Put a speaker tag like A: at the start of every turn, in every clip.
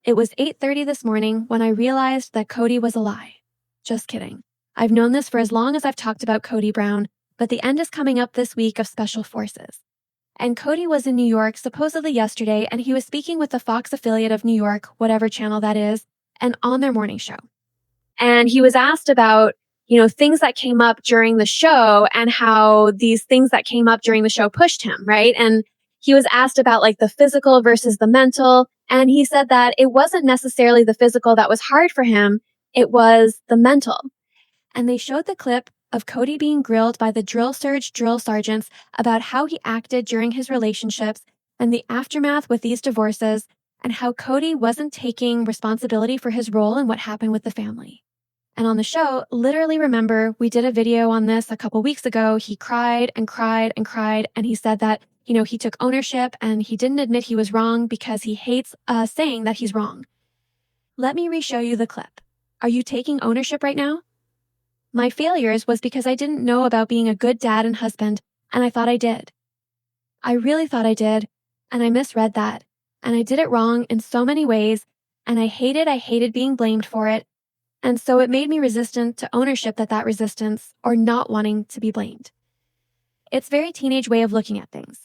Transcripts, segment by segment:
A: It was 8:30 this morning when I realized that Kody was a lie. Just kidding. I've known this for as long as I've talked about Kody Brown, but the end is coming up this week of Special Forces. And Kody was in New York supposedly yesterday, and he was speaking with the Fox affiliate of New York, whatever channel that is, and on their morning show. And he was asked about, things that came up during the show and how these things that came up during the show pushed him, right? And he was asked about like the physical versus the mental. And he said that it wasn't necessarily the physical that was hard for him. It was the mental. And they showed the clip of Kody being grilled by the drill sergeants about how he acted during his relationships and the aftermath with these divorces, and how Kody wasn't taking responsibility for his role in what happened with the family. And on the show, literally remember, we did a video on this a couple weeks ago. He cried and cried and cried. And he said that, he took ownership and he didn't admit he was wrong because he hates saying that he's wrong. Let me re-show you the clip. Are you taking ownership right now? My failures was because I didn't know about being a good dad and husband, and I thought I did. I really thought I did, and I misread that, and I did it wrong in so many ways, and I hated being blamed for it, and so it made me resistant to ownership that resistance, or not wanting to be blamed. It's a very teenage way of looking at things.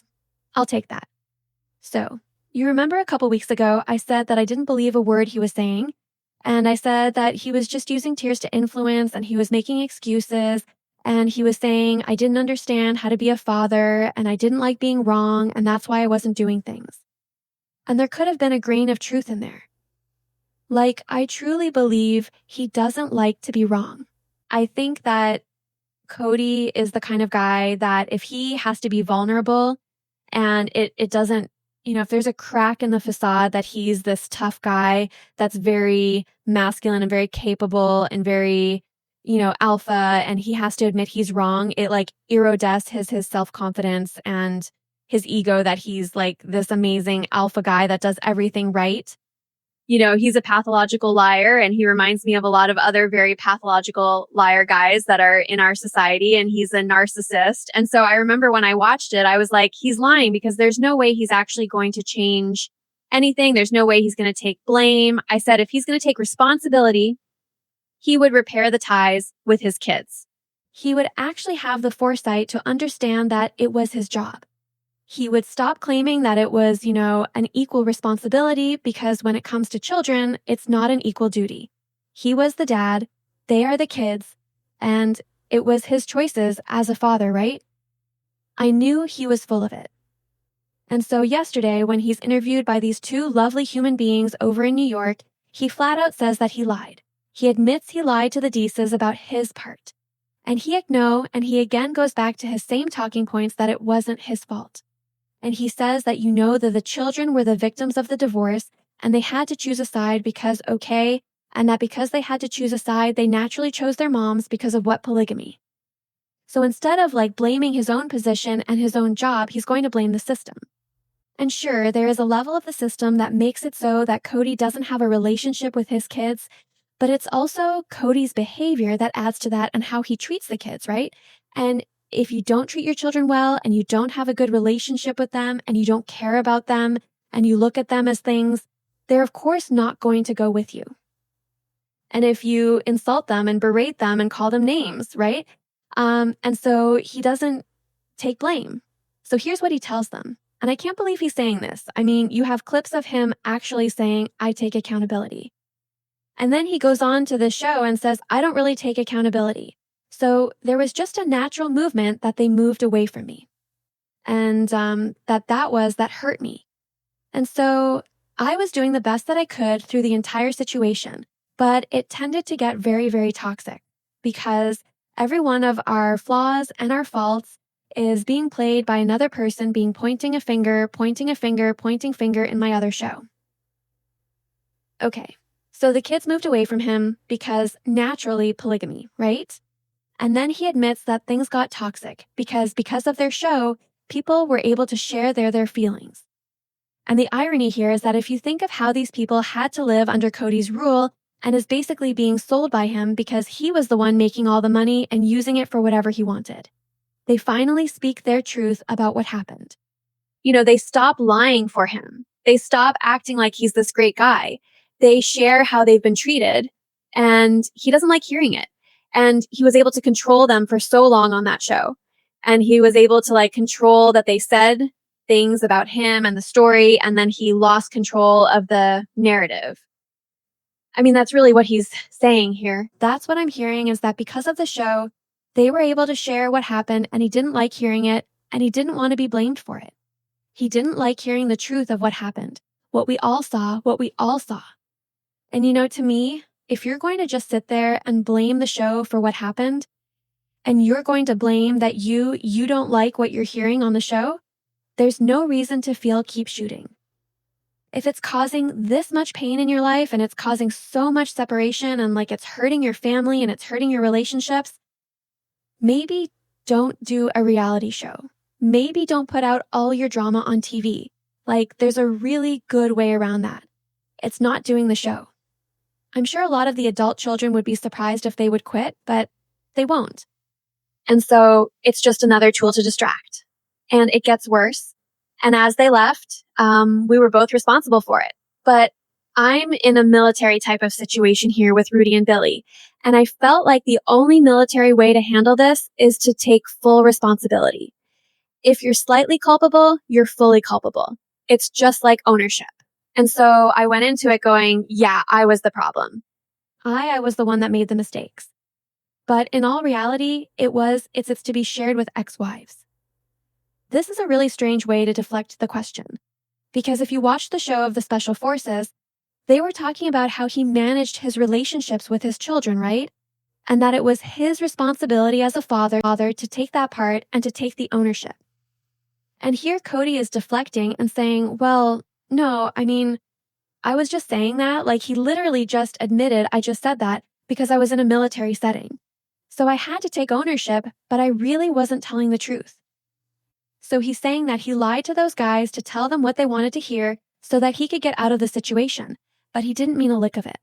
A: I'll take that. So, you remember a couple weeks ago, I said that I didn't believe a word he was saying, and I said that he was just using tears to influence and he was making excuses, and he was saying I didn't understand how to be a father and I didn't like being wrong, and that's why I wasn't doing things. And there could have been a grain of truth in there. Like, I truly believe he doesn't like to be wrong. I think that Kody is the kind of guy that if he has to be vulnerable and it doesn't, if there's a crack in the facade that he's this tough guy that's very masculine and very capable and very, alpha, and he has to admit he's wrong, it like erodes his self-confidence and his ego that he's like this amazing alpha guy that does everything right. He's a pathological liar, and he reminds me of a lot of other very pathological liar guys that are in our society, and he's a narcissist. And so I remember when I watched it, I was like, he's lying because there's no way he's actually going to change anything. There's no way he's going to take blame. I said, if he's going to take responsibility, he would repair the ties with his kids. He would actually have the foresight to understand that it was his job. He would stop claiming that it was, an equal responsibility, because when it comes to children, it's not an equal duty. He was the dad, they are the kids, and it was his choices as a father, right? I knew he was full of it. And so yesterday, when he's interviewed by these two lovely human beings over in New York, he flat out says that he lied. He admits he lied to the Deeses about his part. And he again goes back to his same talking points that it wasn't his fault. And he says that that the children were the victims of the divorce and they had to choose a side because and that because they had to choose a side, they naturally chose their moms because of what polygamy. So instead of like blaming his own position and his own job, he's going to blame the system. And sure, there is a level of the system that makes it so that Kody doesn't have a relationship with his kids, but it's also Kody's behavior that adds to that and how he treats the kids, right? And if you don't treat your children well and you don't have a good relationship with them and you don't care about them and you look at them as things, they're of course not going to go with you. And if you insult them and berate them and call them names, right? And so he doesn't take blame. So here's what he tells them. And I can't believe he's saying this. I mean, you have clips of him actually saying, I take accountability. And then he goes on to the show and says, I don't really take accountability. So there was just a natural movement that they moved away from me. And that hurt me. And so I was doing the best that I could through the entire situation, but it tended to get very, very toxic because every one of our flaws and our faults is being played by another person pointing finger in my other show. Okay, so the kids moved away from him because naturally polygamy, right? And then he admits that things got toxic because of their show, people were able to share their feelings. And the irony here is that if you think of how these people had to live under Kody's rule and is basically being sold by him because he was the one making all the money and using it for whatever he wanted, they finally speak their truth about what happened. They stop lying for him. They stop acting like he's this great guy. they share how they've been treated, and he doesn't like hearing it. And he was able to control them for so long on that show. And he was able to control that they said things about him and the story, and then he lost control of the narrative. I mean, that's really what he's saying here. That's what I'm hearing, is that because of the show, they were able to share what happened, and he didn't like hearing it, and he didn't want to be blamed for it. He didn't like hearing the truth of what happened, what we all saw. And to me, if you're going to just sit there and blame the show for what happened, and you're going to blame that you don't like what you're hearing on the show, there's no reason to keep shooting. If it's causing this much pain in your life, and it's causing so much separation, and it's hurting your family and it's hurting your relationships, maybe don't do a reality show. Maybe don't put out all your drama on TV. There's a really good way around that. It's not doing the show. I'm sure a lot of the adult children would be surprised if they would quit, but they won't. And so it's just another tool to distract. And it gets worse. And as they left, we were both responsible for it. But I'm in a military type of situation here with Rudy and Billy. And I felt like the only military way to handle this is to take full responsibility. If you're slightly culpable, you're fully culpable. It's just like ownership. And so I went into it going, yeah, I was the problem. I was the one that made the mistakes. But in all reality, it's to be shared with ex-wives. This is a really strange way to deflect the question. Because if you watch the show of the Special Forces, they were talking about how he managed his relationships with his children, right? And that it was his responsibility as a father to take that part and to take the ownership. And here Kody is deflecting and saying, well, no, I mean, I was just saying that. He literally just admitted I just said that because I was in a military setting. So I had to take ownership, but I really wasn't telling the truth. So he's saying that he lied to those guys to tell them what they wanted to hear so that he could get out of the situation, but he didn't mean a lick of it.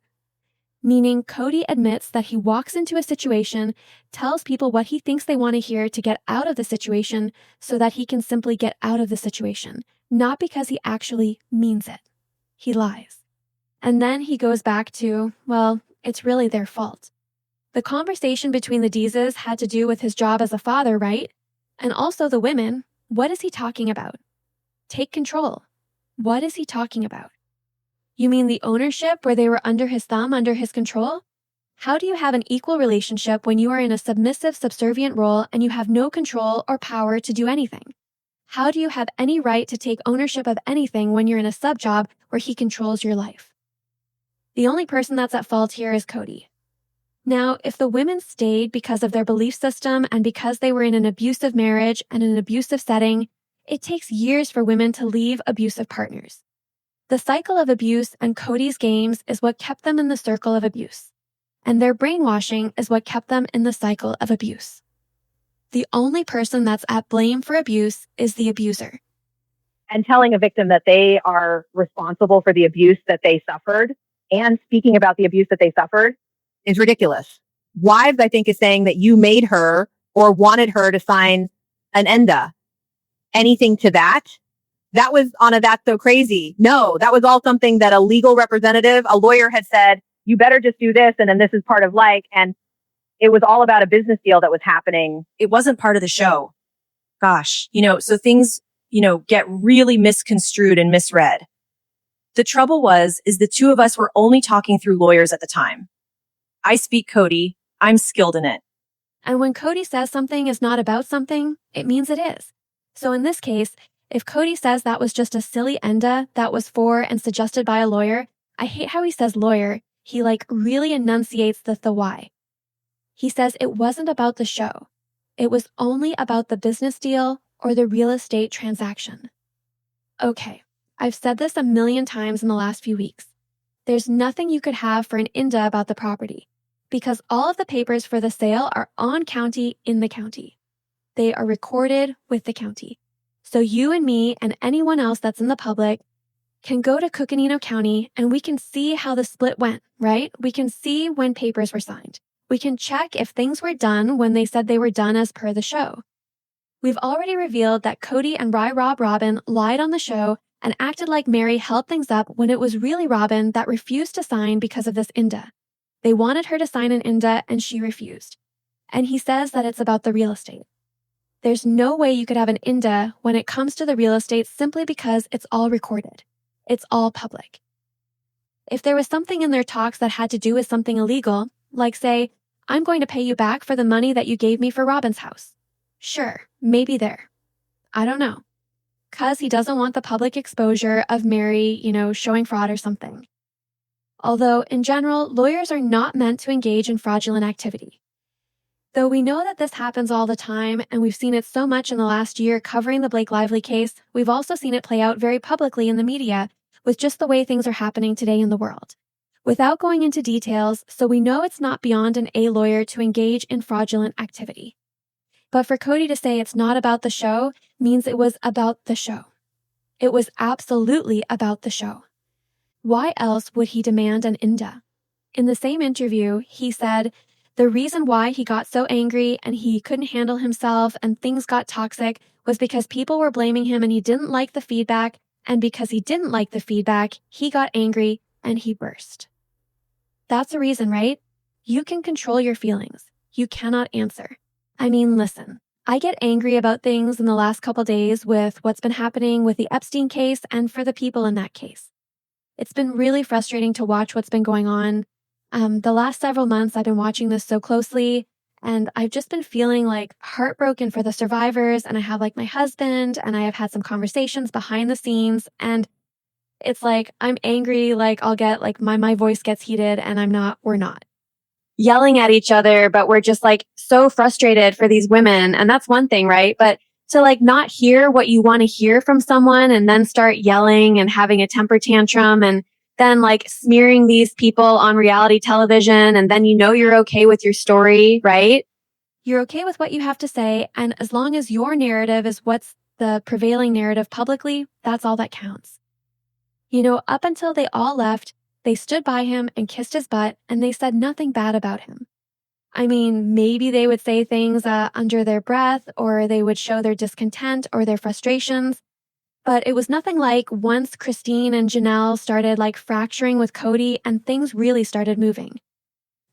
A: Meaning Kody admits that he walks into a situation, tells people what he thinks they want to hear to get out of the situation so that he can simply get out of the situation, not because he actually means it. He lies. And then he goes back to, well, it's really their fault. The conversation between the Deezes had to do with his job as a father, right? And also the women. What is he talking about? Take control. What is he talking about? You mean the ownership where they were under his thumb, under his control? How do you have an equal relationship when you are in a submissive, subservient role and you have no control or power to do anything? How do you have any right to take ownership of anything when you're in a sub job where he controls your life? The only person that's at fault here is Kody. Now, if the women stayed because of their belief system and because they were in an abusive marriage and an abusive setting, it takes years for women to leave abusive partners. The cycle of abuse and Kody's games is what kept them in the circle of abuse. And their brainwashing is what kept them in the cycle of abuse. The only person that's at blame for abuse is the abuser.
B: And telling a victim that they are responsible for the abuse that they suffered and speaking about the abuse that they suffered is ridiculous. Wives, I think, is saying that you made her or wanted her to sign an NDA. Anything to that? That was on a That's So Crazy. No, that was all something that a legal representative, a lawyer had said, you better just do this. And then this is part of and it was all about a business deal that was happening.
C: It wasn't part of the show. Gosh, so things, get really misconstrued and misread. The trouble is the two of us were only talking through lawyers at the time. I speak Kody. I'm skilled in it.
A: And when Kody says something is not about something, it means it is. So in this case, if Kody says that was just a silly NDA that was for and suggested by a lawyer, I hate how he says lawyer. He really enunciates the why. He says it wasn't about the show. It was only about the business deal or the real estate transaction. Okay, I've said this a million times in the last few weeks. There's nothing you could have for an NDA about the property because all of the papers for the sale are on county in the county. They are recorded with the county. So you and me and anyone else that's in the public can go to Coconino County and we can see how the split went, right? We can see when papers were signed. We can check if things were done when they said they were done as per the show. We've already revealed that Kody and Rob Robin lied on the show and acted like Mary held things up when it was really Robin that refused to sign because of this NDA. They wanted her to sign an NDA and she refused. And he says that it's about the real estate. There's no way you could have an NDA when it comes to the real estate simply because it's all recorded. It's all public. If there was something in their talks that had to do with something illegal, like say, I'm going to pay you back for the money that you gave me for Robin's house. Sure, maybe there. I don't know. 'Cause he doesn't want the public exposure of Mary, showing fraud or something. Although, in general, lawyers are not meant to engage in fraudulent activity. Though we know that this happens all the time, and we've seen it so much in the last year covering the Blake Lively case, we've also seen it play out very publicly in the media with just the way things are happening today in the world. Without going into details, so we know it's not beyond an A lawyer to engage in fraudulent activity. But for Kody to say it's not about the show means it was about the show. It was absolutely about the show. Why else would he demand an NDA? In the same interview, he said the reason why he got so angry and he couldn't handle himself and things got toxic was because people were blaming him and he didn't like the feedback, and because he didn't like the feedback, he got angry and he burst. That's the reason, right? You can control your feelings. You cannot answer. I mean, listen, I get angry about things in the last couple days with what's been happening with the Epstein case and for the people in that case. It's been really frustrating to watch what's been going on. The last several months, I've been watching this so closely, and I've just been feeling like heartbroken for the survivors, and I have like my husband, and I have had some conversations behind the scenes, and it's like I'm angry, like I'll get like my voice gets heated, and we're not yelling at each other, but we're just like so frustrated for these women. And that's one thing, right? But to like not hear what you want to hear from someone and then start yelling and having a temper tantrum and then like smearing these people on reality television, and then you're okay with your story, right? You're okay with what you have to say, and as long as your narrative is what's the prevailing narrative publicly, that's all that counts. Up until they all left, they stood by him and kissed his butt, and they said nothing bad about him. I mean, maybe they would say things under their breath, or they would show their discontent or their frustrations. But it was nothing like once Christine and Janelle started like fracturing with Kody and things really started moving.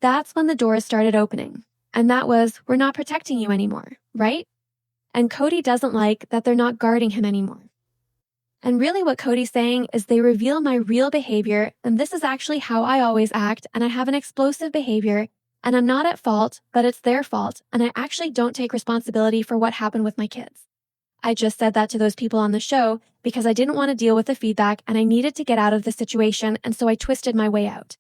A: That's when the doors started opening. And that was, we're not protecting you anymore, right? And Kody doesn't like that they're not guarding him anymore. And really what Kody's saying is they reveal my real behavior, and this is actually how I always act, and I have an explosive behavior, and I'm not at fault, but it's their fault, and I actually don't take responsibility for what happened with my kids. I just said that to those people on the show because I didn't want to deal with the feedback and I needed to get out of the situation, and so I twisted my way out.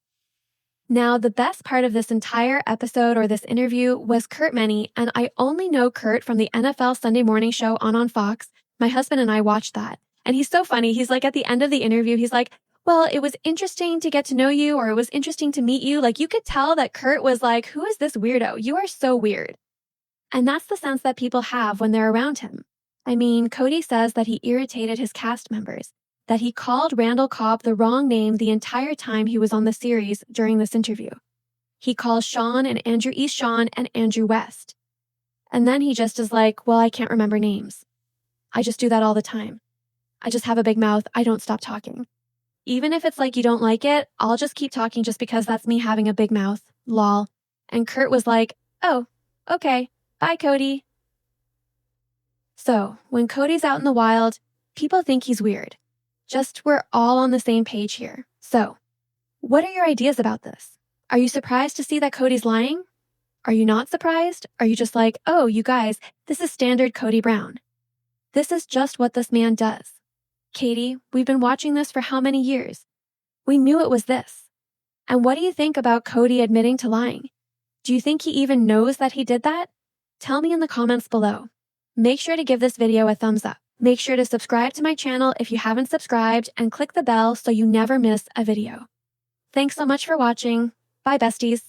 A: Now, the best part of this entire episode or this interview was Kurt Many, and I only know Kurt from the NFL Sunday morning show on Fox. My husband and I watched that. And he's so funny. He's like, at the end of the interview, he's like, well, it was interesting to get to know you, or it was interesting to meet you. Like, you could tell that Kurt was like, who is this weirdo? You are so weird. And that's the sense that people have when they're around him. I mean, Kody says that he irritated his cast members, that he called Randall Cobb the wrong name the entire time he was on the series during this interview. He calls Sean and Andrew East Sean and Andrew West. And then he just is like, well, I can't remember names. I just do that all the time. I just have a big mouth. I don't stop talking. Even if it's like you don't like it, I'll just keep talking just because that's me having a big mouth. Lol. And Kurt was like, oh, okay. Bye, Kody. So, when Kody's out in the wild, people think he's weird. Just we're all on the same page here. So, what are your ideas about this? Are you surprised to see that Kody's lying? Are you not surprised? Are you just like, oh, you guys, this is standard Kody Brown. This is just what this man does. Katie, we've been watching this for how many years? We knew it was this. And what do you think about Kody admitting to lying? Do you think he even knows that he did that? Tell me in the comments below. Make sure to give this video a thumbs up. Make sure to subscribe to my channel if you haven't subscribed, and click the bell so you never miss a video. Thanks so much for watching. Bye, besties.